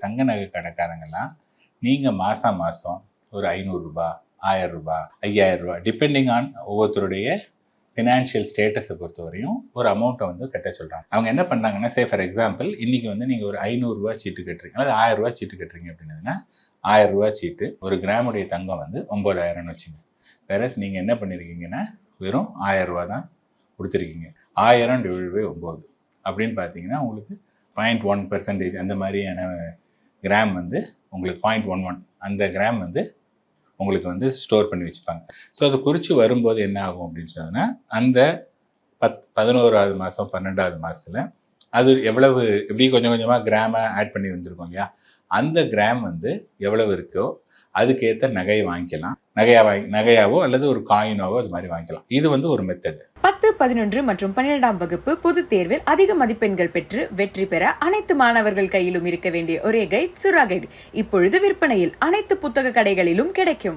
தங்க நகை கடைக்காரங்கெல்லாம் நீங்கள் மாதம் ஒரு 500 ரூபாய், 1000 ரூபாய், 5000 ரூபாய் டிபெண்டிங் ஆன் ஒவ்வொருத்தருடைய ஃபினான்ஷியல் ஸ்டேட்டஸை பொறுத்தவரையும் ஒரு அமௌண்ட்டை வந்து கட்ட சொல்கிறாங்க. அவங்க என்ன பண்ணாங்கன்னா, சே ஃபார் எக்ஸாம்பிள் இன்றைக்கி வந்து நீங்கள் ஒரு 500 ரூபா சீட்டு கட்டுறீங்க, அல்லது 1000 ரூபா சீட்டு கட்டுறீங்க அப்படின்னதுன்னா 1000 ரூபா சீட்டு ஒரு கிராமுடைய தங்கம் வந்து 9000ன்னு வச்சுங்க. வேறஸ் நீங்கள் என்ன பண்ணியிருக்கீங்கன்னா வெறும் 1000 ரூபா தான் கொடுத்துருக்கீங்க. 1000 ÷ 9 அப்படின்னு பார்த்தீங்கன்னா உங்களுக்கு 0.1% அந்த மாதிரியான கிராம் வந்து உங்களுக்கு 0.11 அந்த கிராம் வந்து உங்களுக்கு வந்து ஸ்டோர் பண்ணி வச்சுப்பாங்க. ஸோ அது குறித்து வரும்போது என்ன ஆகும் அப்படின்னு சொன்னதுன்னா, அந்த 11வது மாதம் 12வது மாதத்தில் அது எவ்வளவு எப்படி கொஞ்சம் கொஞ்சமாக கிராமை ஆட் பண்ணி வந்திருக்கோம் இல்லையா, அந்த கிராம் வந்து எவ்வளவு இருக்கோ அதுக்கேற்ற நகையை வாங்கிக்கலாம். நகையாவோ அல்லது ஒரு காயினாவோ அது மாதிரி வாங்கிக்கலாம். இது வந்து ஒரு மெத்தட். 10, 11 மற்றும் 12ஆம் வகுப்பு பொதுத் தேர்வில் அதிக மதிப்பெண்கள் பெற்று வெற்றி பெற அனைத்து மாணவர்கள் கையிலும் இருக்க வேண்டிய ஒரே கைட் சுறா கைடு இப்பொழுது விற்பனையில் அனைத்து புத்தக கடைகளிலும் கிடைக்கும்.